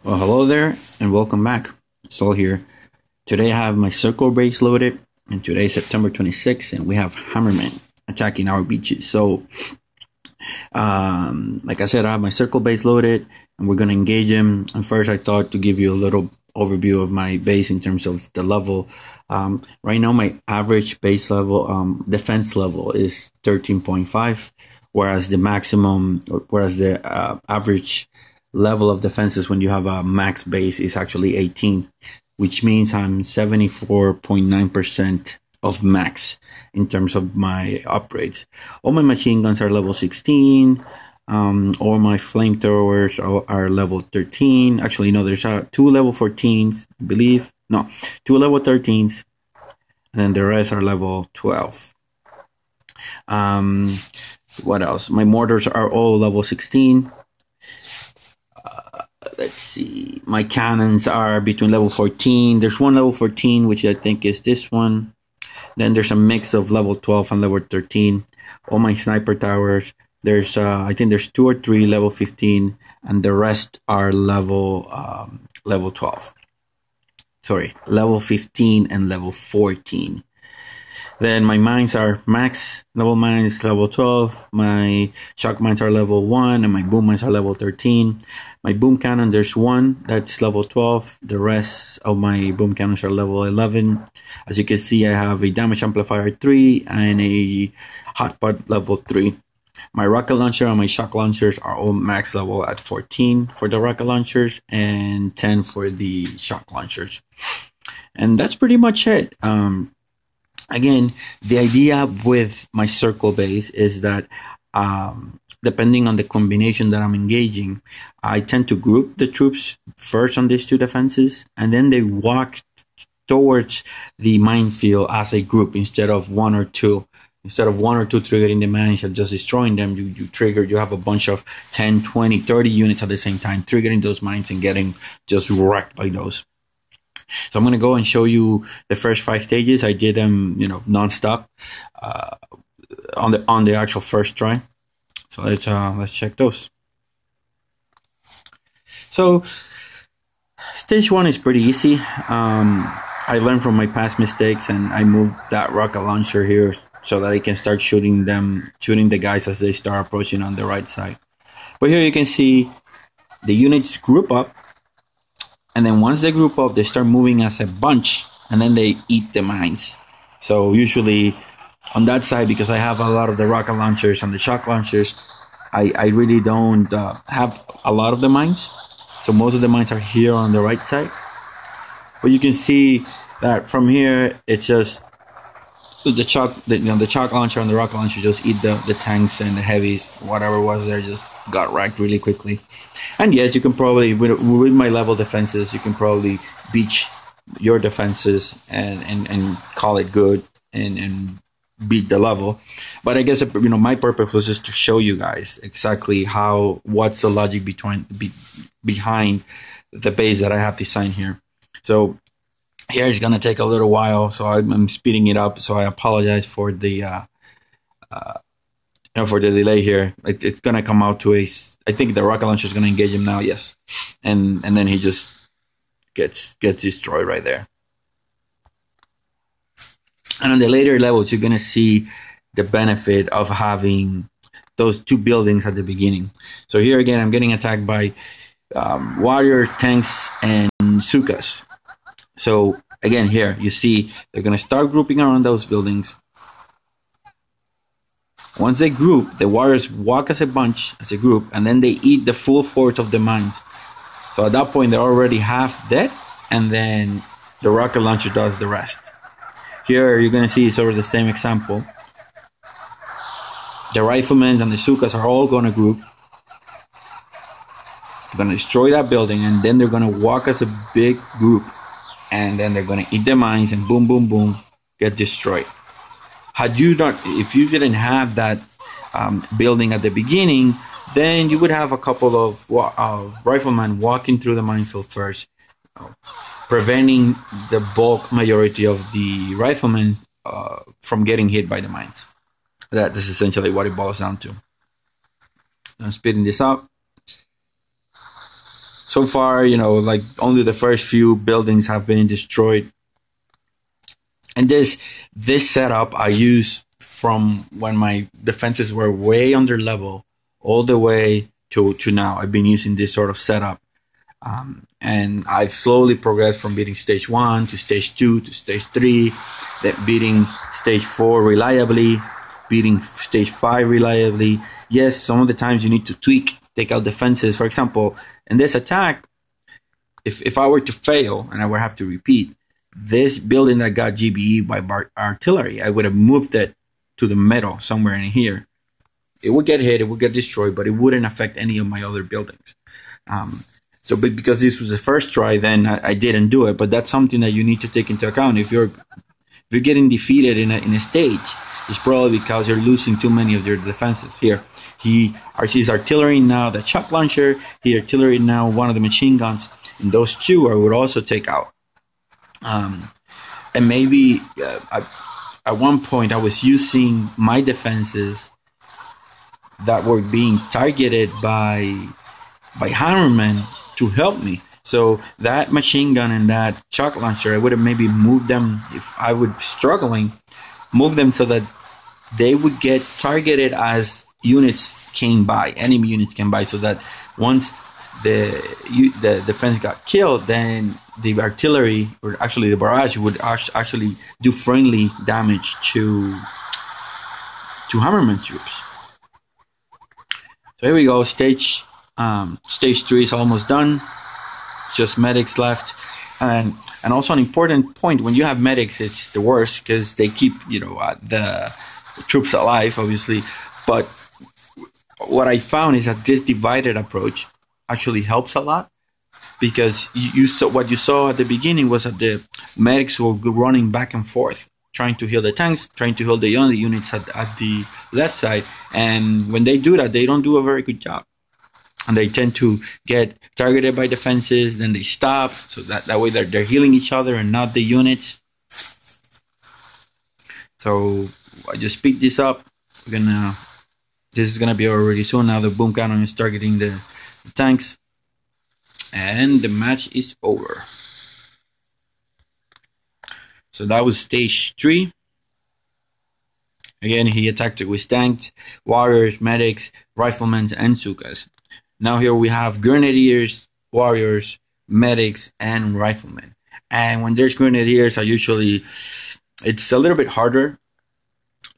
Well, hello there and welcome back. Sol here. Today I have my circle base loaded, and today is September 26th, and we have Hammerman attacking our beaches. So, like I said, I have my circle base loaded, and we're going to engage him. And first, I thought to give you a little overview of my base in terms of the level. Right now, my average base level, defense level is 13.5, whereas the average level of defenses when you have a max base is actually 18, which means I'm 74.9% of max in terms of my upgrades. All my machine guns are level 16. All my flamethrowers are level 13. Actually, no, there's two level 14s, I believe. No, two level 13s, and then the rest are level 12. What else? My mortars are all level 16. Let's see. My cannons are between level 14. There's one level 14, which I think is this one. Then there's a mix of level 12 and level 13. All my sniper towers, there's I think there's 2 or 3 level 15, and the rest are level 12. Sorry, level 15 and level 14. Then my mines are max level mines, level 12. My shock mines are level 1, and my boom mines are level 13. My boom cannon, there's one that's level 12. The rest of my boom cannons are level 11. As you can see, I have a damage amplifier 3 and a hotpot level 3. My rocket launcher and my shock launchers are all max level at 14 for the rocket launchers and 10 for the shock launchers. And that's pretty much it. Again, the idea with my circle base is that depending on the combination that I'm engaging, I tend to group the troops first on these two defenses, and then they walk towards the minefield as a group instead of one or two. Instead of one or two triggering the mines and just destroying them, you have a bunch of 10, 20, 30 units at the same time triggering those mines and getting just wrecked by those. So I'm going to go and show you the first 5 stages. I did them, non-stop on the actual first try. So let's check those. So stage 1 is pretty easy. I learned from my past mistakes, and I moved that rocket launcher here so that I can start shooting the guys as they start approaching on the right side. But here you can see the units group up. And then once they group up, they start moving as a bunch, and then they eat the mines. So usually on that side, because I have a lot of the rocket launchers and the shock launchers, I really don't have a lot of the mines. So most of the mines are here on the right side. But you can see that from here, it's just the shock launcher and the rocket launcher just eat the tanks and the heavies, whatever was there, just got wrecked really quickly. And yes, you can probably, with my level defenses, you can probably beach your defenses and call it good and beat the level. But I guess, my purpose was just to show you guys exactly what's the logic behind the base that I have designed here. So here it's going to take a little while, so I'm speeding it up. So I apologize for the for the delay here. It's going to come out to I think the rocket launcher is going to engage him now, yes. And then he just gets destroyed right there. And on the later levels, you're going to see the benefit of having those 2 buildings at the beginning. So here again, I'm getting attacked by warrior tanks and Sukas. So again, here you see they're going to start grouping around those buildings. Once they group, the warriors walk as a bunch, as a group, and then they eat the full force of the mines. So at that point, they're already half dead, and then the rocket launcher does the rest. Here, you're going to see sort of the same example. The riflemen and the Sukas are all going to group. They're going to destroy that building, and then they're going to walk as a big group, and then they're going to eat the mines, and boom, boom, boom, get destroyed. If you didn't have that building at the beginning, then you would have a couple of riflemen walking through the minefield first, preventing the bulk majority of the riflemen from getting hit by the mines. That is essentially what it boils down to. I'm speeding this up. So far, like only the first few buildings have been destroyed. And this setup I use from when my defenses were way under level all the way to now. I've been using this sort of setup. And I've slowly progressed from beating stage 1 to stage 2 to stage 3, then beating stage 4 reliably, beating stage 5 reliably. Yes, some of the times you need to tweak, take out defenses. For example, in this attack, if I were to fail and I would have to repeat, this building that got GBE by artillery, I would have moved it to the middle somewhere in here. It would get hit, it would get destroyed, but it wouldn't affect any of my other buildings. So, but because this was the first try, then I didn't do it. But that's something that you need to take into account. If you're getting defeated in a stage, it's probably because you're losing too many of your defenses. Here, he's artillery now the shock launcher. He artillery now one of the machine guns. And those two I would also take out. And maybe at one point I was using my defenses that were being targeted by Hammerman to help me. So that machine gun and that shock launcher, I would have maybe moved them if I was struggling, move them so that they would get targeted as units came by, enemy units came by, so that once the defense got killed, then the artillery, or actually the barrage, would actually do friendly damage to Hammerman's troops. So here we go, stage 3 is almost done. Just medics left, and also an important point: when you have medics, it's the worst because they keep the troops alive, obviously. But what I found is that this divided approach actually helps a lot, because you saw what you saw at the beginning was that the medics were running back and forth, trying to heal the tanks, trying to heal the other units at the left side, and when they do that, they don't do a very good job. And they tend to get targeted by defenses, then they stop, so that way they're healing each other and not the units. So I just speed this up. This is gonna be over really soon. Now the boom cannon is targeting the tanks, and the match is over. So that was stage 3. Again, he attacked it with tanks, warriors, medics, riflemen, and Sukas. Now here we have grenadiers, warriors, medics, and riflemen. And when there's grenadiers, it's a little bit harder,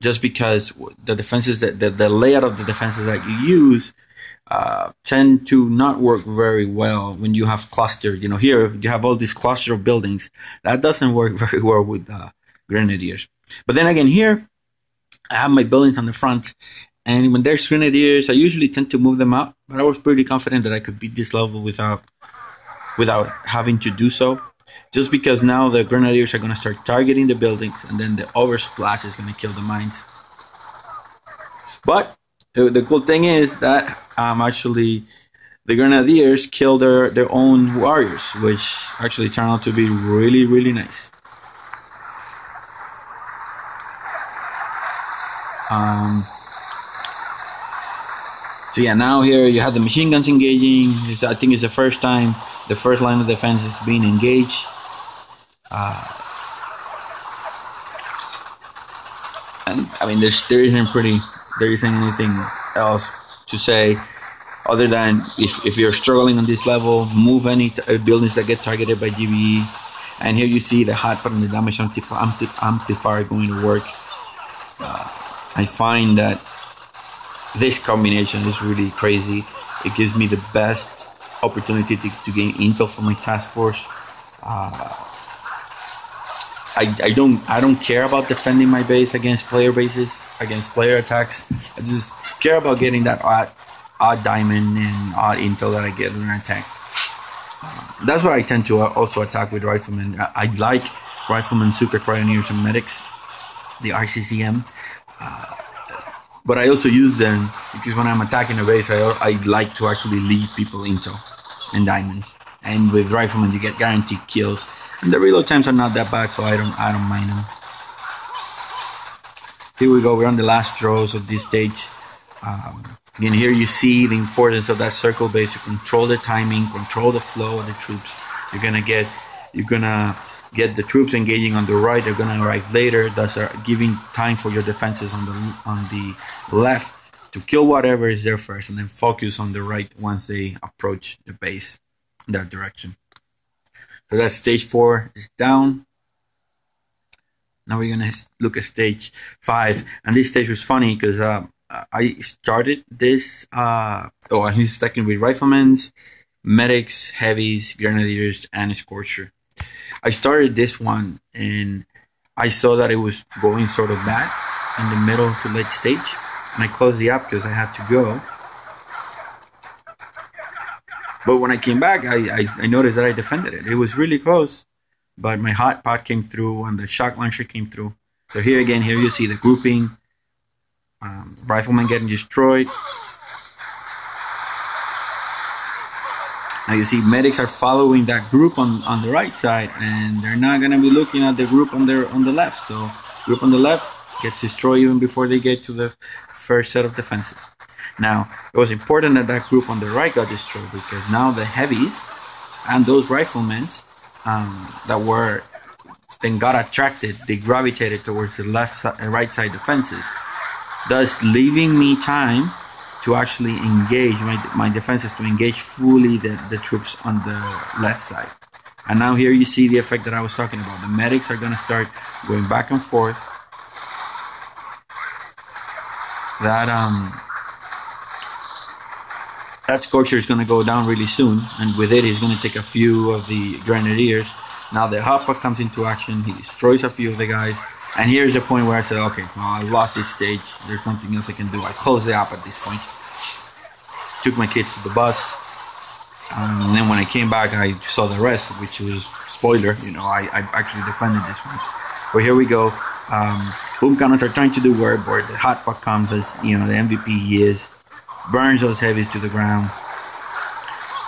just because the defenses the layout of the defenses that you use tend to not work very well when you have clustered. Here you have all these cluster of buildings. That doesn't work very well with grenadiers. But then again, here I have my buildings on the front. And when there's grenadiers, I usually tend to move them out. But I was pretty confident that I could beat this level without having to do so. Just because now the grenadiers are going to start targeting the buildings, and then the oversplash is going to kill the mines. But the cool thing is that actually the grenadiers kill their own warriors, which actually turned out to be really, really nice. So yeah, now here you have the machine guns engaging. I think it's the first time the first line of defense is being engaged. And I mean, there isn't anything else to say other than if you're struggling on this level, move any buildings that get targeted by GBE. And here you see the hot button, the damage amplifier going to work. I find that this combination is really crazy. It gives me the best opportunity to gain intel for my task force. I don't care about defending my base against player bases, against player attacks. I just care about getting that odd diamond and odd intel that I get when I attack. That's why I tend to also attack with riflemen. I like riflemen, Suka, Cryoneers, and medics, the RCCM. But I also use them because when I'm attacking a base, I like to actually leave people intel and diamonds. And with riflemen, you get guaranteed kills. And the reload times are not that bad, so I don't mind them. Here we go. We're on the last draws of this stage. Again, here you see the importance of that circle base to control the timing, control the flow of the troops. You're gonna get the troops engaging on the right. They're gonna arrive later, thus giving time for your defenses on the left to kill whatever is there first, and then focus on the right once they approach the base in that direction. So that's stage 4 is down. Now we're gonna look at stage 5, and this stage was funny because I started this. I was stacking with riflemen, medics, heavies, grenadiers, and scorcher. I started this one, and I saw that it was going sort of bad in the middle to late stage, and I closed the app because I had to go. But when I came back, I noticed that I defended it. It was really close, but my hot pot came through and the shock launcher came through. So here you see the grouping, riflemen getting destroyed. Now you see medics are following that group on the right side, and they're not going to be looking at the group on the left. So group on the left gets destroyed even before they get to the first set of defenses. Now, it was important that that group on the right got destroyed, because now the heavies and those riflemen that were then got attracted, they gravitated towards the right side defenses, thus leaving me time to actually engage my defenses, to engage fully the troops on the left side. And now here you see the effect that I was talking about. The medics are going to start going back and forth. That scorcher is going to go down really soon, and with it he's going to take a few of the grenadiers. Now the hopper comes into action, he destroys a few of the guys, and here's the point where I said, okay, well, I lost this stage, there's nothing else I can do. I closed the app at this point, took my kids to the bus, and then when I came back I saw the rest, which was spoiler, I actually defended this one. But here we go. Boom cannons are trying to do work, but the hot pot comes, as the MVP he is, burns those heavies to the ground.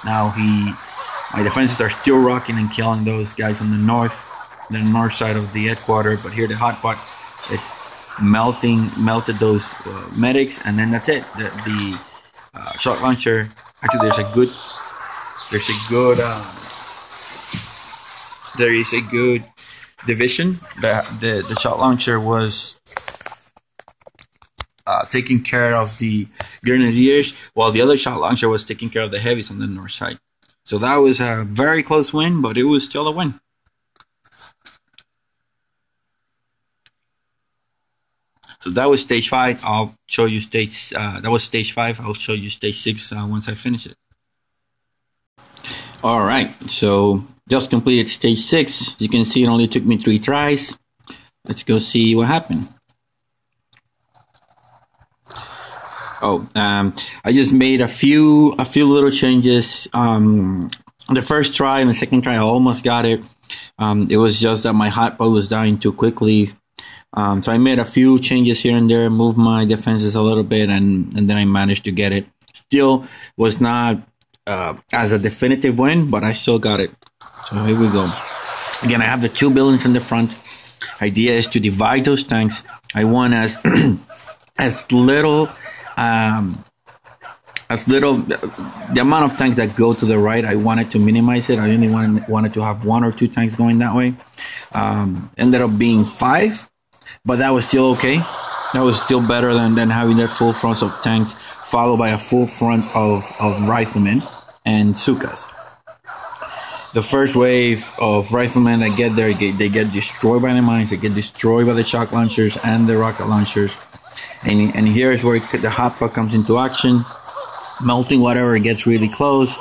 Now my defenses are still rocking and killing those guys on the north side of the headquarters, but here the hot pot, it's melted those medics, and then that's it. The shot launcher, actually there is a good division. The shot launcher was taking care of the grenadiers, while the other shot launcher was taking care of the heavies on the north side. So that was a very close win, but it was still a win. So that was stage 5. I'll show you that was stage 5. I'll show you stage 6 once I finish it. All right, so just completed stage 6. As you can see, it only took me 3 tries. Let's go see what happened. I just made a few little changes. The first try and the second try, I almost got it. It was just that my hot pot was dying too quickly. So I made a few changes here and there, moved my defenses a little bit, and then I managed to get it. Still was not as a definitive win, but I still got it. So here we go. Again, I have the 2 buildings in the front. Idea is to divide those tanks. I want as little the amount of tanks that go to the right, I wanted to minimize it. I only wanted to have 1 or 2 tanks going that way. Ended up being 5, but that was still okay. That was still better than having that full front of tanks followed by a full front of riflemen and Sukas. The first wave of riflemen that get there, they get destroyed by the mines, they get destroyed by the shock launchers and the rocket launchers. And here's where the hot pot comes into action, melting whatever gets really close.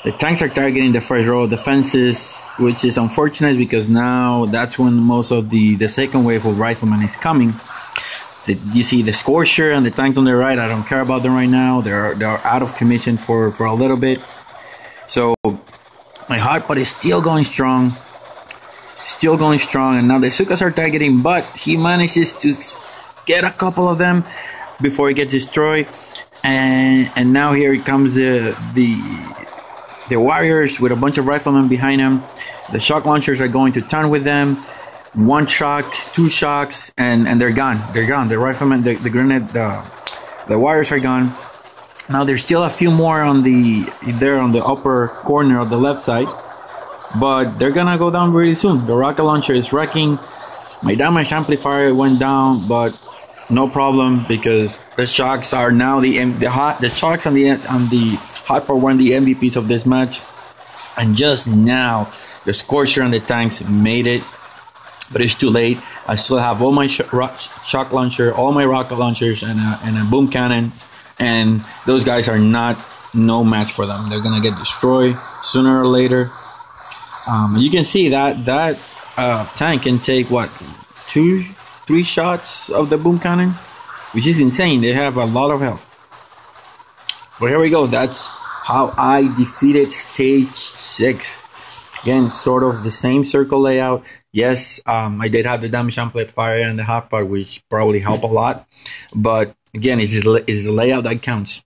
The tanks are targeting the first row of defenses, which is unfortunate because now that's when most of the second wave of riflemen is coming. You see the Scorcher and the tanks on the right, I don't care about them right now. They're out of commission for a little bit. So my hot pot is still going strong. And now the Sukas are targeting, but he manages to get a couple of them before he gets destroyed. And now here comes the warriors with a bunch of riflemen behind them. The shock launchers are going to turn with them. 1 shock, 2 shocks, and they're gone. The riflemen, the The wires are gone. Now there's still a few more on the upper corner of the left side, but they're gonna go down really soon. The rocket launcher is wrecking. My damaged amplifier went down, but no problem because the shocks are now the shocks on the hot part were the MVPs of this match, and just now the scorcher on the tanks made it, but it's too late. I still have all my shock launcher, all my rocket launchers, and a boom cannon, and those guys are no match for them. They're gonna get destroyed sooner or later. You can see that tank can take what, 2-3 shots of the boom cannon, which is insane. They have a lot of health. But here we go. That's how I defeated stage 6. Again, sort of the same circle layout. Yes, I did have the damage amplifier and the hot part, which probably help a lot. But again, it's the layout that counts.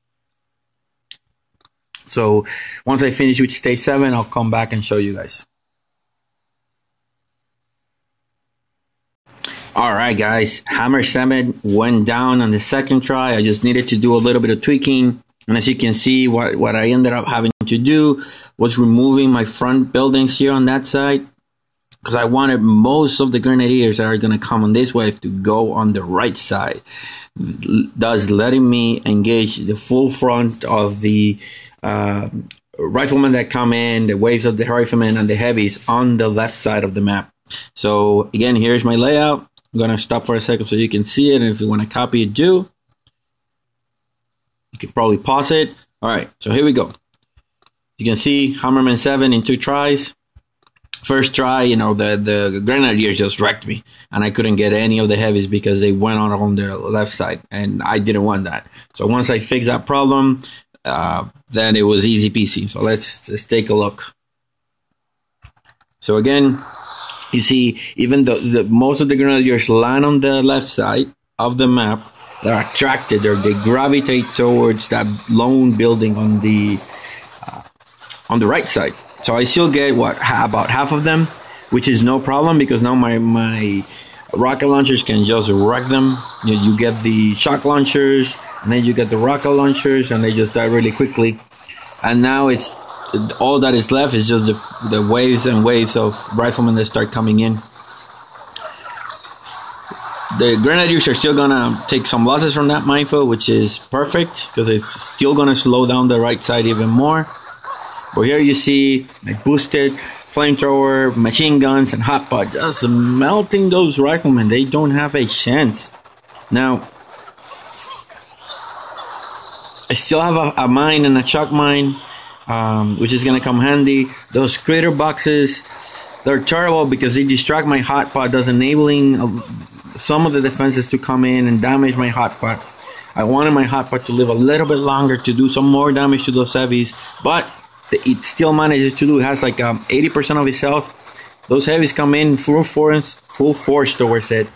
So once I finish with stage 7, I'll come back and show you guys. Alright guys, Hammer 7 went down on the second try. I just needed to do a little bit of tweaking. And as you can see, what I ended up having to do was removing my front buildings here on that side, because I wanted most of the grenadiers that are going to come on this wave to go on the right side, thus letting me engage the full front of the riflemen that come in, the waves of the riflemen and the heavies on the left side of the map. So again, here's my layout. I'm going to stop for a second so you can see it, and if you want to copy it, do. You can probably pause it. All right, so here we go. You can see Hammerman 7 in 2 tries. First try, the grenadiers just wrecked me, and I couldn't get any of the heavies because they went on the left side, and I didn't want that. So once I fixed that problem, then it was easy peasy. So let's take a look. So again, you see, even though most of the grenadiers land on the left side of the map, they're attracted, they gravitate towards that lone building on the right side. So I still get about half of them, which is no problem because now my rocket launchers can just wreck them. You get the shock launchers, and then you get the rocket launchers, and they just die really quickly. And now it's all that is left is just the waves and waves of riflemen that start coming in. The grenadiers are still gonna take some losses from that minefield, which is perfect because it's still gonna slow down the right side even more. But here you see my boosted flamethrower, machine guns, and hot pot just melting those riflemen. They don't have a chance. Now, I still have a mine and a shock mine, which is gonna come handy. Those critter boxes, they're terrible because they distract my hot pot, thus enabling some of the defenses to come in and damage my hot pot. I wanted my hot pot to live a little bit longer to do some more damage to those heavies, but it still manages to do. It has like 80% of its health. Those heavies come in full force towards it,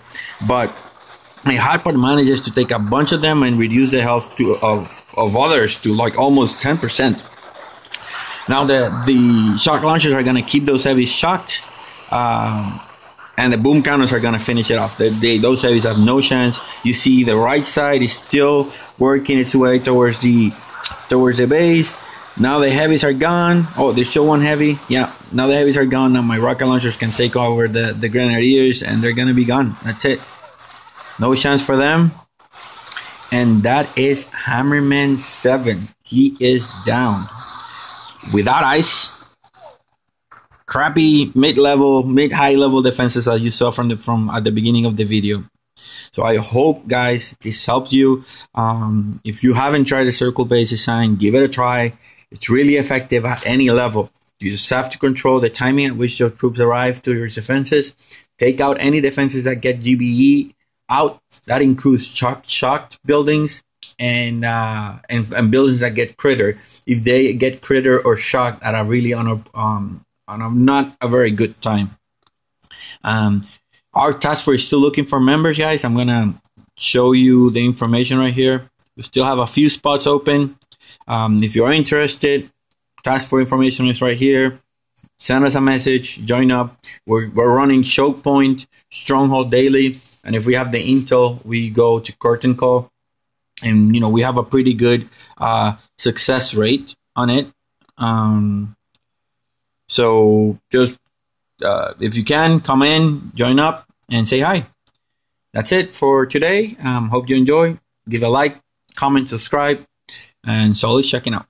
but my hot pot manages to take a bunch of them and reduce the health of others to like almost 10%. Now the shock launchers are gonna keep those heavies shocked, and the boom cannons are gonna finish it off. Those heavies have no chance. You see the right side is still working its way towards the base. Now the heavies are gone. Oh, there's still one heavy. Yeah, now the heavies are gone. Now my rocket launchers can take over the grenadiers, and they're gonna be gone. That's it. No chance for them. And that is Hammerman 7. He is down. Without ice. Crappy mid-high level defenses that you saw from at the beginning of the video. So I hope, guys, this helped you. If you haven't tried the circle-based design, give it a try. It's really effective at any level. You just have to control the timing at which your troops arrive to your defenses. Take out any defenses that get GBE out. That includes shocked buildings and buildings that get critter. If they get critter or shocked, that are really on a not a very good time. Our task force is still looking for members, guys. I'm gonna show you the information right here. We still have a few spots open. If you're interested, task force information is right here. Send us a message, join up. We're running Choke Point, Stronghold daily, and if we have the intel, we go to curtain call. and we have a pretty good success rate on it. So just if you can, come in, join up, and say hi. That's it for today. Hope you enjoy. Give a like, comment, subscribe, and so let's check it out.